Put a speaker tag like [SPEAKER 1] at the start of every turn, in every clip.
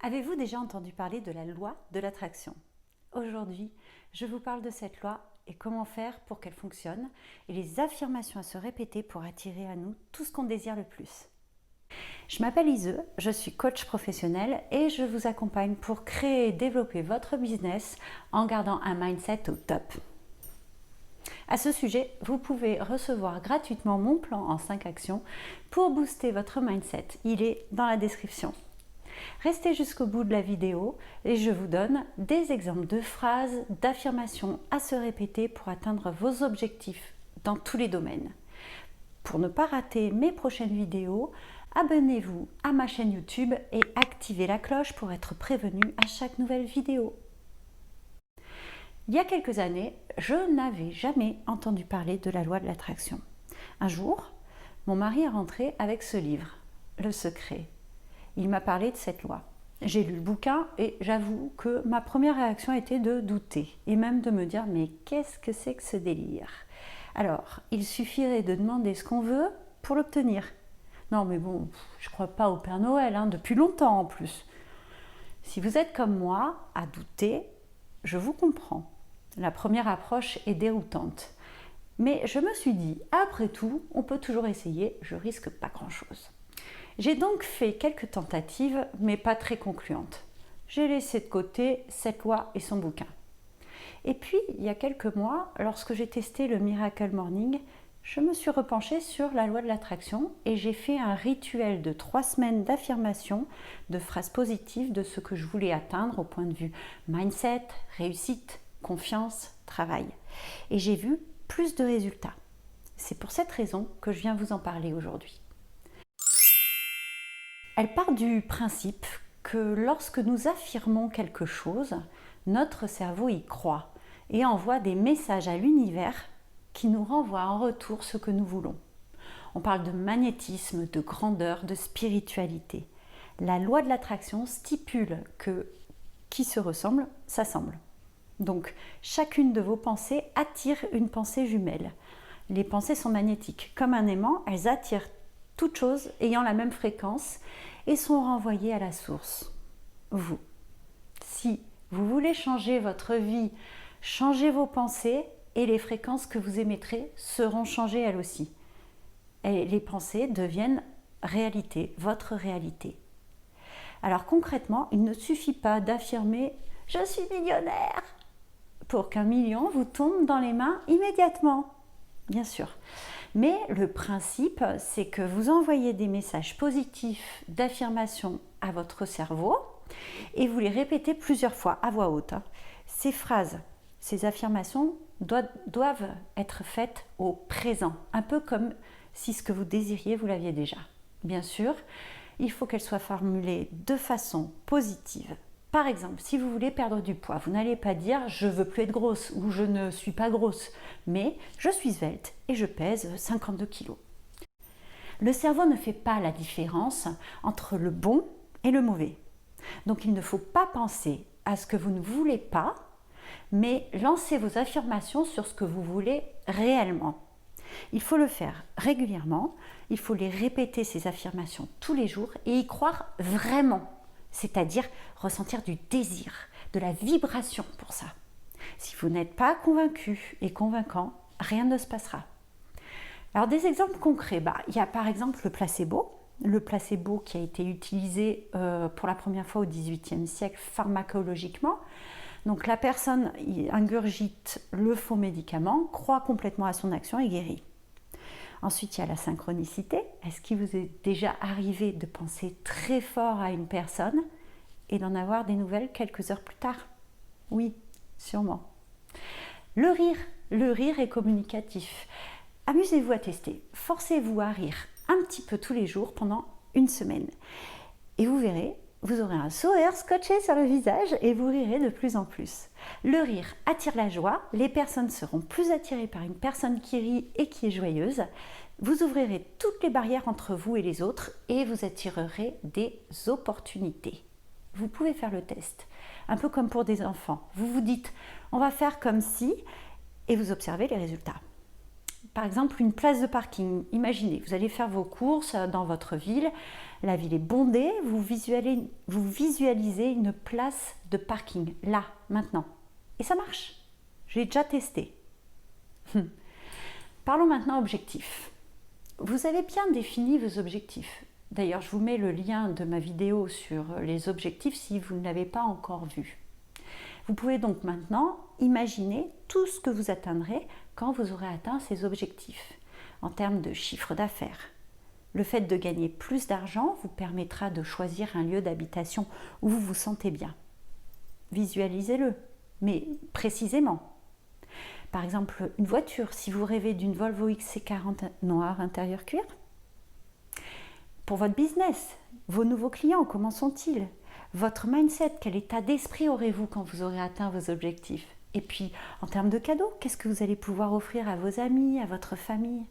[SPEAKER 1] Avez-vous déjà entendu parler de la loi de l'attraction? Aujourd'hui, je vous parle de cette loi et comment faire pour qu'elle fonctionne et les affirmations à se répéter pour attirer à nous tout ce qu'on désire le plus. Je m'appelle Ise, je suis coach professionnel et je vous accompagne pour créer et développer votre business en gardant un mindset au top. À ce sujet, vous pouvez recevoir gratuitement mon plan en 5 actions pour booster votre mindset. Il est dans la description. Restez jusqu'au bout de la vidéo et je vous donne des exemples de phrases, d'affirmations à se répéter pour atteindre vos objectifs dans tous les domaines. Pour ne pas rater mes prochaines vidéos, abonnez-vous à ma chaîne YouTube et activez la cloche pour être prévenu à chaque nouvelle vidéo. Il y a quelques années, je n'avais jamais entendu parler de la loi de l'attraction. Un jour, mon mari est rentré avec ce livre, Le Secret. Il m'a parlé de cette loi. J'ai lu le bouquin et j'avoue que ma première réaction était de douter et même de me dire mais qu'est-ce que c'est que ce délire? Alors, il suffirait de demander ce qu'on veut pour l'obtenir. Non mais bon, je crois pas au Père Noël, depuis longtemps en plus. Si vous êtes comme moi, à douter, je vous comprends. La première approche est déroutante. Mais je me suis dit, après tout, on peut toujours essayer, je risque pas grand-chose. J'ai donc fait quelques tentatives, mais pas très concluantes. J'ai laissé de côté cette loi et son bouquin. Et puis, il y a quelques mois, lorsque j'ai testé le Miracle Morning, je me suis repenchée sur la loi de l'attraction et j'ai fait un rituel de 3 semaines d'affirmation, de phrases positives de ce que je voulais atteindre au point de vue mindset, réussite, confiance, travail. Et j'ai vu plus de résultats. C'est pour cette raison que je viens vous en parler aujourd'hui. Elle part du principe que lorsque nous affirmons quelque chose, notre cerveau y croit et envoie des messages à l'univers qui nous renvoient en retour ce que nous voulons. On parle de magnétisme, de grandeur, de spiritualité. La loi de l'attraction stipule que qui se ressemble, s'assemble. Donc, chacune de vos pensées attire une pensée jumelle. Les pensées sont magnétiques. Comme un aimant, elles attirent toutes choses ayant la même fréquence et sont renvoyées à la source, vous. Si vous voulez changer votre vie, changez vos pensées et les fréquences que vous émettrez seront changées elles aussi. Et les pensées deviennent réalité, votre réalité. Alors concrètement, il ne suffit pas d'affirmer « je suis millionnaire » pour qu'un million vous tombe dans les mains immédiatement. Bien sûr. Mais le principe, c'est que vous envoyez des messages positifs d'affirmation à votre cerveau et vous les répétez plusieurs fois à voix haute. Ces phrases, ces affirmations doivent être faites au présent, un peu comme si ce que vous désiriez, vous l'aviez déjà. Bien sûr, il faut qu'elles soient formulées de façon positive. Par exemple, si vous voulez perdre du poids, vous n'allez pas dire « je veux plus être grosse » ou « je ne suis pas grosse », mais « je suis svelte et je pèse 52 kilos ». Le cerveau ne fait pas la différence entre le bon et le mauvais. Donc il ne faut pas penser à ce que vous ne voulez pas, mais lancez vos affirmations sur ce que vous voulez réellement. Il faut le faire régulièrement, il faut les répéter ces affirmations tous les jours et y croire vraiment. C'est-à-dire ressentir du désir, de la vibration pour ça. Si vous n'êtes pas convaincu et convaincant, rien ne se passera. Alors des exemples concrets, il y a par exemple le placebo qui a été utilisé pour la première fois au XVIIIe siècle pharmacologiquement. Donc la personne ingurgite le faux médicament, croit complètement à son action et guérit. Ensuite, il y a la synchronicité. Est-ce qu'il vous est déjà arrivé de penser très fort à une personne et d'en avoir des nouvelles quelques heures plus tard? Oui, sûrement. Le rire est communicatif. Amusez-vous à tester. Forcez-vous à rire un petit peu tous les jours pendant une semaine. Et vous verrez, vous aurez un sourire scotché sur le visage et vous rirez de plus en plus. Le rire attire la joie, les personnes seront plus attirées par une personne qui rit et qui est joyeuse. Vous ouvrirez toutes les barrières entre vous et les autres et vous attirerez des opportunités. Vous pouvez faire le test, un peu comme pour des enfants. Vous vous dites « on va faire comme si » et vous observez les résultats. Par exemple, une place de parking. Imaginez, vous allez faire vos courses dans votre ville, la ville est bondée, vous visualisez une place de parking, là, maintenant. Et ça marche. J'ai déjà testé. Parlons maintenant objectifs. Vous avez bien défini vos objectifs. D'ailleurs, je vous mets le lien de ma vidéo sur les objectifs si vous ne l'avez pas encore vu. Vous pouvez donc maintenant imaginer tout ce que vous atteindrez quand vous aurez atteint ces objectifs en termes de chiffre d'affaires. Le fait de gagner plus d'argent vous permettra de choisir un lieu d'habitation où vous vous sentez bien. Visualisez-le, mais précisément. Par exemple, une voiture, si vous rêvez d'une Volvo XC40 noire intérieur cuir. Pour votre business, vos nouveaux clients, comment sont-ils? Votre mindset, quel état d'esprit aurez-vous quand vous aurez atteint vos objectifs? Et puis, en termes de cadeaux, qu'est-ce que vous allez pouvoir offrir à vos amis, à votre famille?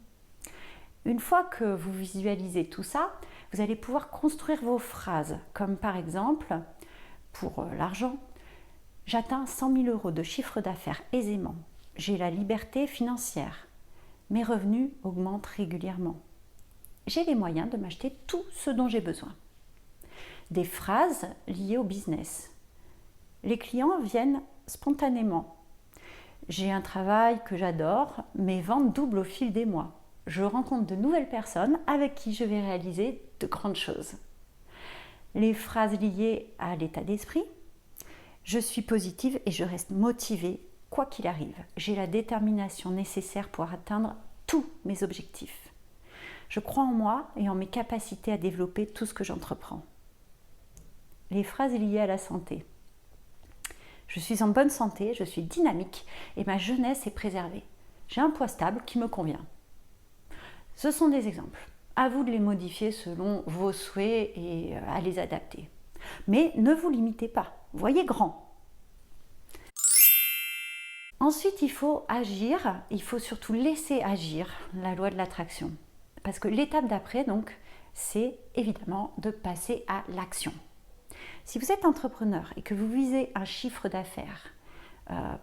[SPEAKER 1] Une fois que vous visualisez tout ça, vous allez pouvoir construire vos phrases, comme par exemple, pour l'argent, j'atteins 100 000 € de chiffre d'affaires aisément. J'ai la liberté financière. Mes revenus augmentent régulièrement. J'ai les moyens de m'acheter tout ce dont j'ai besoin. Des phrases liées au business. Les clients viennent spontanément. J'ai un travail que j'adore, mes ventes doublent au fil des mois. Je rencontre de nouvelles personnes avec qui je vais réaliser de grandes choses. Les phrases liées à l'état d'esprit. Je suis positive et je reste motivée quoi qu'il arrive. J'ai la détermination nécessaire pour atteindre tous mes objectifs. Je crois en moi et en mes capacités à développer tout ce que j'entreprends. Les phrases liées à la santé. Je suis en bonne santé, je suis dynamique et ma jeunesse est préservée. J'ai un poids stable qui me convient. Ce sont des exemples. À vous de les modifier selon vos souhaits et à les adapter. Mais ne vous limitez pas, voyez grand. Ensuite, il faut agir, il faut surtout laisser agir la loi de l'attraction. Parce que l'étape d'après, donc, c'est évidemment de passer à l'action. Si vous êtes entrepreneur et que vous visez un chiffre d'affaires,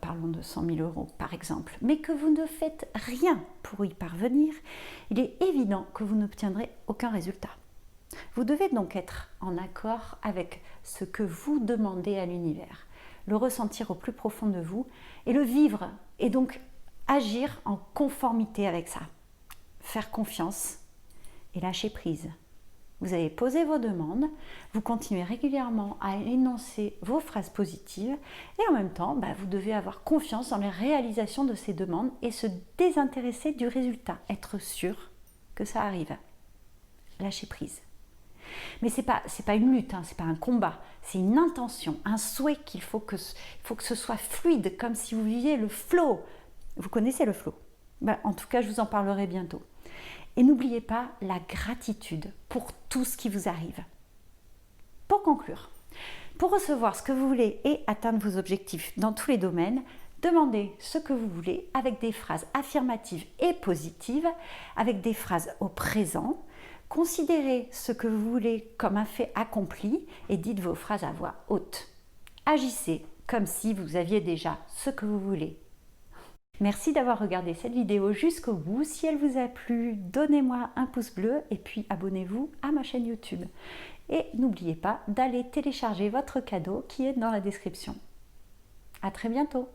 [SPEAKER 1] parlons de 100 000 € par exemple, mais que vous ne faites rien pour y parvenir, il est évident que vous n'obtiendrez aucun résultat. Vous devez donc être en accord avec ce que vous demandez à l'univers, le ressentir au plus profond de vous et le vivre, et donc agir en conformité avec ça. Faire confiance et lâcher prise. Vous avez posé vos demandes, vous continuez régulièrement à énoncer vos phrases positives et en même temps, vous devez avoir confiance dans la réalisation de ces demandes et se désintéresser du résultat, être sûr que ça arrive. Lâcher prise. Mais c'est pas une lutte, c'est pas un combat, c'est une intention, un souhait qu'il faut que ce soit fluide, comme si vous viviez le flow. Vous connaissez le flow? En tout cas, je vous en parlerai bientôt. Et n'oubliez pas la gratitude pour tout ce qui vous arrive. Pour conclure, pour recevoir ce que vous voulez et atteindre vos objectifs dans tous les domaines, demandez ce que vous voulez avec des phrases affirmatives et positives, avec des phrases au présent. Considérez ce que vous voulez comme un fait accompli et dites vos phrases à voix haute. Agissez comme si vous aviez déjà ce que vous voulez. Merci d'avoir regardé cette vidéo jusqu'au bout. Si elle vous a plu, donnez-moi un pouce bleu et puis abonnez-vous à ma chaîne YouTube. Et n'oubliez pas d'aller télécharger votre cadeau qui est dans la description. À très bientôt!